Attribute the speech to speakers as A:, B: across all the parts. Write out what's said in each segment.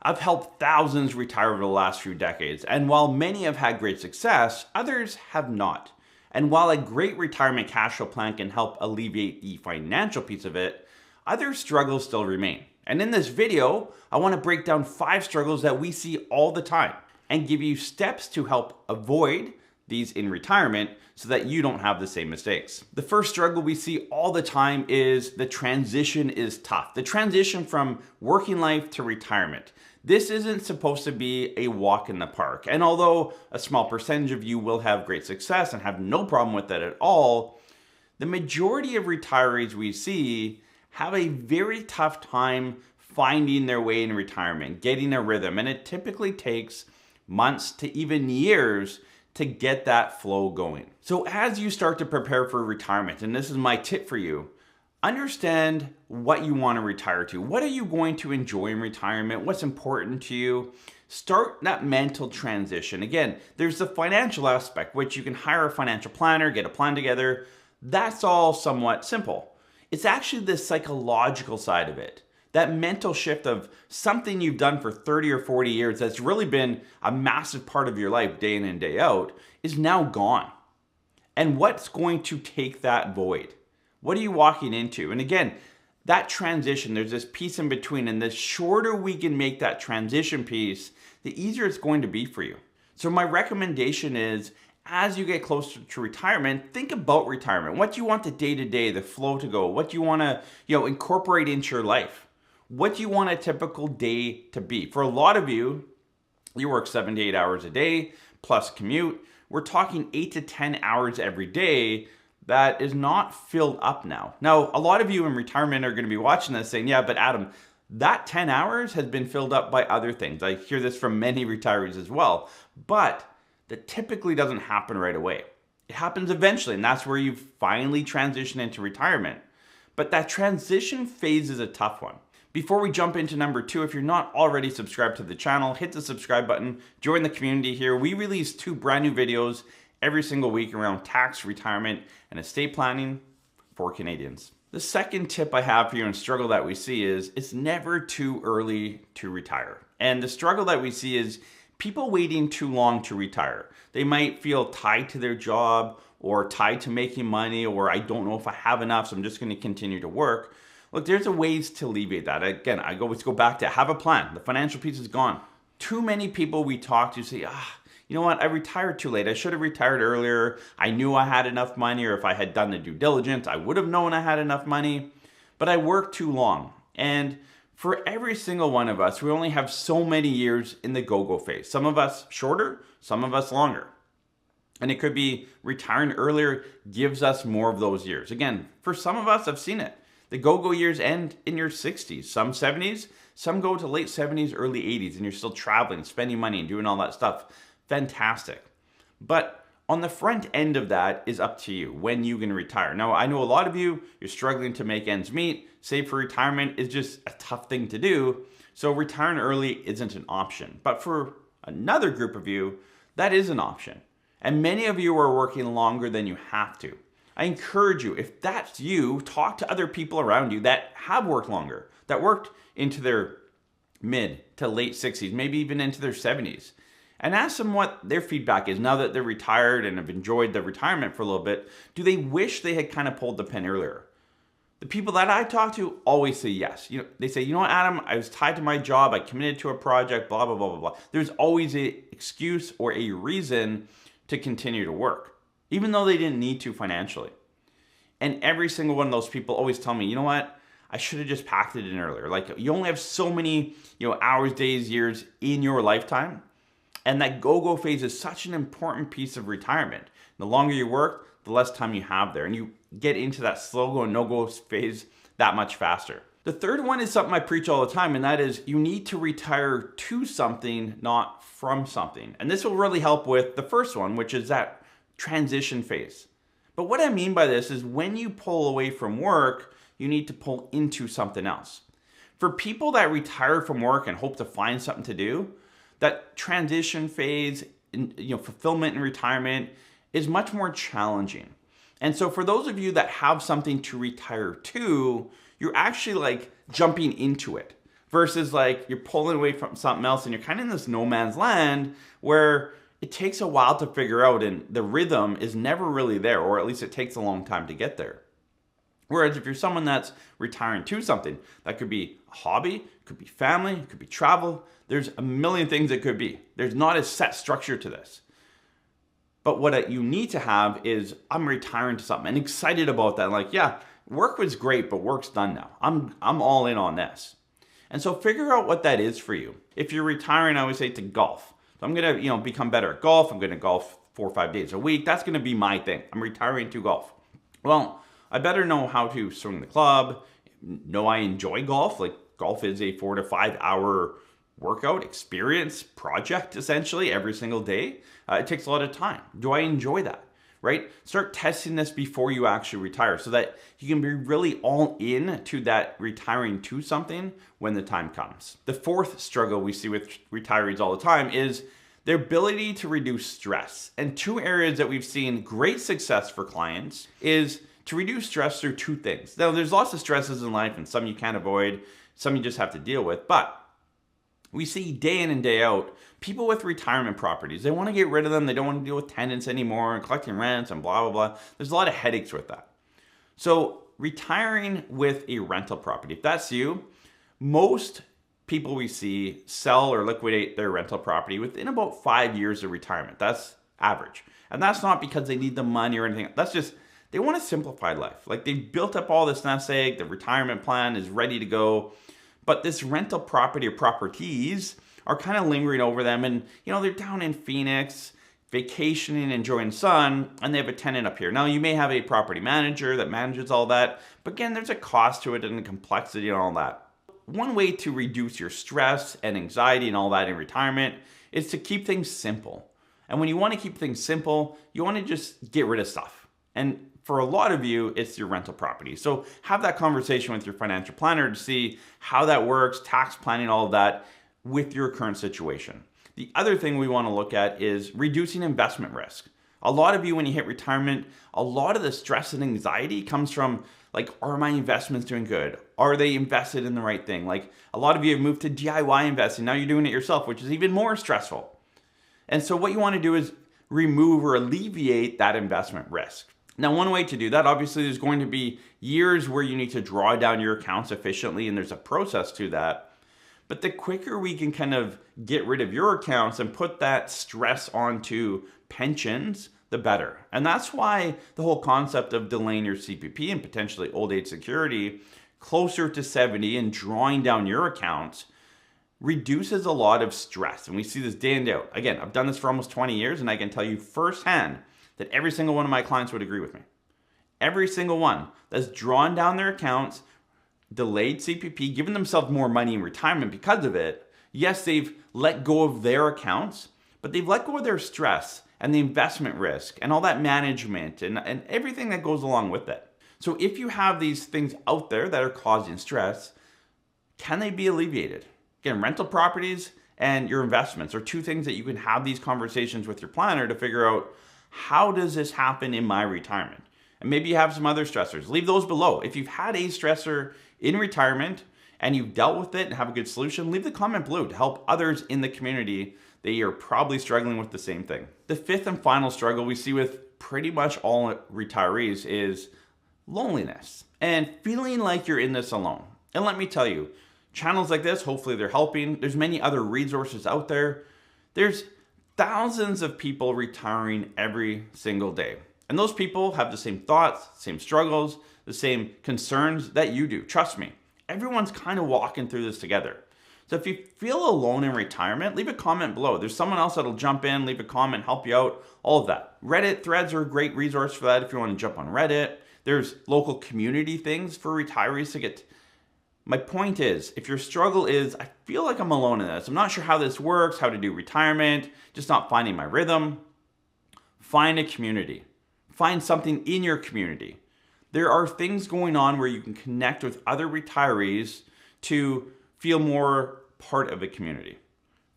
A: I've helped thousands retire over the last few decades, and while many have had great success, others have not. And while a great retirement cash flow plan can help alleviate the financial piece of it, other struggles still remain. And in this video, I want to break down 5 struggles that we see all the time and give you steps to help avoid these in retirement so that you don't have the same mistakes. The first struggle we see all the time is the transition is tough. The transition from working life to retirement. This isn't supposed to be a walk in the park. And although a small percentage of you will have great success and have no problem with that at all, the majority of retirees we see have a very tough time finding their way in retirement, getting a rhythm. And it typically takes months to even years to get that flow going. So as you start to prepare for retirement, and this is my tip for you, understand what you want to retire to. What are you going to enjoy in retirement? What's important to you? Start that mental transition. Again, there's the financial aspect, which you can hire a financial planner, get a plan together. That's all somewhat simple. It's actually the psychological side of it. That mental shift of something you've done for 30 or 40 years that's really been a massive part of your life day in and day out is now gone. And what's going to take that void? What are you walking into? And again, that transition, there's this piece in between, and the shorter we can make that transition piece, the easier it's going to be for you. So my recommendation is, as you get closer to retirement, think about retirement. What do you want the day-to-day, the flow to go? What do you want to, incorporate into your life? What do you want a typical day to be? For a lot of you, you work 7 to 8 hours a day plus commute. We're talking 8 to 10 hours every day. That is not filled up now. Now, a lot of you in retirement are going to be watching this saying, yeah, but Adam, that 10 hours has been filled up by other things. I hear this from many retirees as well, but that typically doesn't happen right away. It happens eventually, and that's where you finally transition into retirement. But that transition phase is a tough one. Before we jump into number 2, if you're not already subscribed to the channel, hit the subscribe button, join the community here. We release 2 brand new videos every single week around tax, retirement, and estate planning for Canadians. The second tip I have for you and struggle that we see is it's never too early to retire. And the struggle that we see is people waiting too long to retire. They might feel tied to their job or tied to making money, or I don't know if I have enough, so I'm just going to continue to work. Look, there's a ways to alleviate that. Again, I always go back to have a plan. The financial piece is gone. Too many people we talk to say, you know what, I retired too late. I should have retired earlier. I knew I had enough money, or if I had done the due diligence, I would have known I had enough money, but I worked too long. And for every single one of us, we only have so many years in the go-go phase. Some of us shorter, some of us longer. And it could be retiring earlier gives us more of those years. Again, for some of us, I've seen it. The go-go years end in your 60s, some 70s, some go to late 70s, early 80s, and you're still traveling, spending money, and doing all that stuff. Fantastic. But on the front end of that is up to you when you can retire. Now, I know a lot of you, you're struggling to make ends meet. Save for retirement is just a tough thing to do. So retiring early isn't an option. But for another group of you, that is an option. And many of you are working longer than you have to. I encourage you, if that's you, talk to other people around you that have worked longer, that worked into their mid to late 60s, maybe even into their 70s. And ask them what their feedback is now that they're retired and have enjoyed the retirement for a little bit. Do they wish they had kind of pulled the pin earlier? The people that I talk to always say yes. They say, you know what, Adam, I was tied to my job. I committed to a project, blah, blah, blah, blah, blah. There's always an excuse or a reason to continue to work, even though they didn't need to financially. And every single one of those people always tell me, you know what, I should have just packed it in earlier. Like, you only have so many, hours, days, years in your lifetime. And that go-go phase is such an important piece of retirement. The longer you work, the less time you have there. And you get into that slow-go and no-go phase that much faster. The third one is something I preach all the time, and that is you need to retire to something, not from something. And this will really help with the first one, which is that transition phase. But what I mean by this is when you pull away from work, you need to pull into something else. For people that retire from work and hope to find something to do, that transition phase, fulfillment and retirement is much more challenging. And so for those of you that have something to retire to, you're actually like jumping into it. versus like you're pulling away from something else and you're kind of in this no man's land where it takes a while to figure out and the rhythm is never really there, or at least it takes a long time to get there. Whereas if you're someone that's retiring to something, that could be a hobby, it could be family, it could be travel. There's a million things it could be. There's not a set structure to this. But what you need to have is, I'm retiring to something and excited about that. Like, yeah, work was great, but work's done now. I'm all in on this. And so figure out what that is for you. If you're retiring, I always say to golf. So I'm gonna, become better at golf. I'm gonna golf 4 or 5 days a week. That's gonna be my thing. I'm retiring to golf. Well, I better know how to swing the club, know I enjoy golf. Like, golf is a 4 to 5 hour workout experience project, essentially, every single day. It takes a lot of time. Do I enjoy that? Right? Start testing this before you actually retire so that you can be really all in to that retiring to something when the time comes. The fourth struggle we see with retirees all the time is their ability to reduce stress. And two areas that we've seen great success for clients is to reduce stress through two things. Now, there's lots of stresses in life and some you can't avoid, some you just have to deal with, but we see day in and day out, people with retirement properties, they want to get rid of them. They don't want to deal with tenants anymore and collecting rents and blah, blah, blah. There's a lot of headaches with that. So retiring with a rental property, if that's you, most people we see sell or liquidate their rental property within about 5 years of retirement. That's average. And that's not because they need the money or anything. That's just, they want to simplify life. Like, they've built up all this nest egg, the retirement plan is ready to go. But this rental property or properties are kind of lingering over them. And, they're down in Phoenix, vacationing, enjoying sun, and they have a tenant up here. Now, you may have a property manager that manages all that. But again, there's a cost to it and a complexity and all that. One way to reduce your stress and anxiety and all that in retirement is to keep things simple. And when you want to keep things simple, you want to just get rid of stuff. And for a lot of you, it's your rental property. So have that conversation with your financial planner to see how that works, tax planning, all of that with your current situation. The other thing we want to look at is reducing investment risk. A lot of you, when you hit retirement, a lot of the stress and anxiety comes from, like, are my investments doing good? Are they invested in the right thing? Like, a lot of you have moved to DIY investing. Now you're doing it yourself, which is even more stressful. And so what you want to do is remove or alleviate that investment risk. Now, one way to do that, obviously, there's going to be years where you need to draw down your accounts efficiently, and there's a process to that. But the quicker we can kind of get rid of your accounts and put that stress onto pensions, the better. And that's why the whole concept of delaying your CPP and potentially old age security closer to 70 and drawing down your accounts reduces a lot of stress. And we see this day in, day out. Again, I've done this for almost 20 years, and I can tell you firsthand that every single one of my clients would agree with me. Every single one that's drawn down their accounts, delayed CPP, given themselves more money in retirement because of it. Yes, they've let go of their accounts, but they've let go of their stress and the investment risk and all that management and everything that goes along with it. So if you have these things out there that are causing stress, can they be alleviated? Again, rental properties and your investments are two things that you can have these conversations with your planner to figure out, how does this happen in my retirement? And maybe you have some other stressors. Leave those below. If you've had a stressor in retirement and you've dealt with it and have a good solution, leave the comment below to help others in the community. They are probably struggling with the same thing. The fifth and final struggle we see with pretty much all retirees is loneliness and feeling like you're in this alone. And let me tell you, channels like this, hopefully they're helping. There's many other resources out there. There's thousands of people retiring every single day. And those people have the same thoughts, same struggles, the same concerns that you do. Trust me, everyone's kind of walking through this together. So if you feel alone in retirement, leave a comment below. There's someone else that'll jump in, leave a comment, help you out, all of that. Reddit threads are a great resource for that if you want to jump on Reddit. There's local community things for retirees to get. My point is, if your struggle is, I feel like I'm alone in this, I'm not sure how this works, how to do retirement, just not finding my rhythm, find a community. Find something in your community. There are things going on where you can connect with other retirees to feel more part of a community.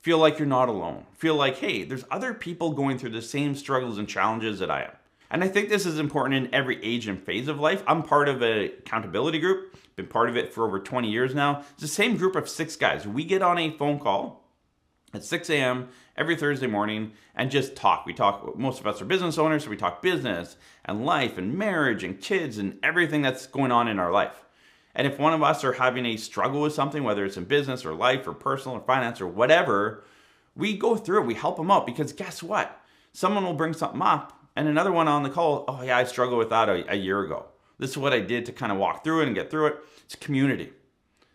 A: Feel like you're not alone. Feel like, hey, there's other people going through the same struggles and challenges that I am. And I think this is important in every age and phase of life. I'm part of an accountability group, been part of it for over 20 years now. It's the same group of 6 guys. We get on a phone call at 6 a.m. every Thursday morning and just talk. We talk, most of us are business owners, so we talk business and life and marriage and kids and everything that's going on in our life. And if one of us are having a struggle with something, whether it's in business or life or personal or finance or whatever, we go through it, we help them out, because guess what? Someone will bring something up and another one on the call, oh yeah, I struggled with that a year ago. This is what I did to kind of walk through it and get through it. It's community.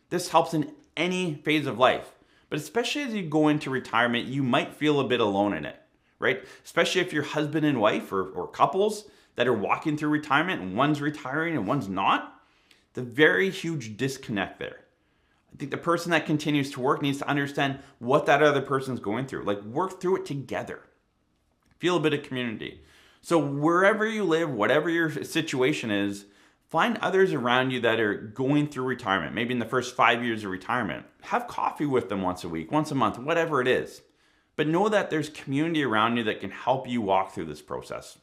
A: This helps in any phase of life, but especially as you go into retirement, you might feel a bit alone in it, right? Especially if you're husband and wife or couples that are walking through retirement and one's retiring and one's not. The very huge disconnect there. I think the person that continues to work needs to understand what that other person's going through. Like, work through it together. Feel a bit of community. So wherever you live, whatever your situation is, find others around you that are going through retirement, maybe in the first 5 years of retirement. Have coffee with them once a week, once a month, whatever it is. But know that there's community around you that can help you walk through this process.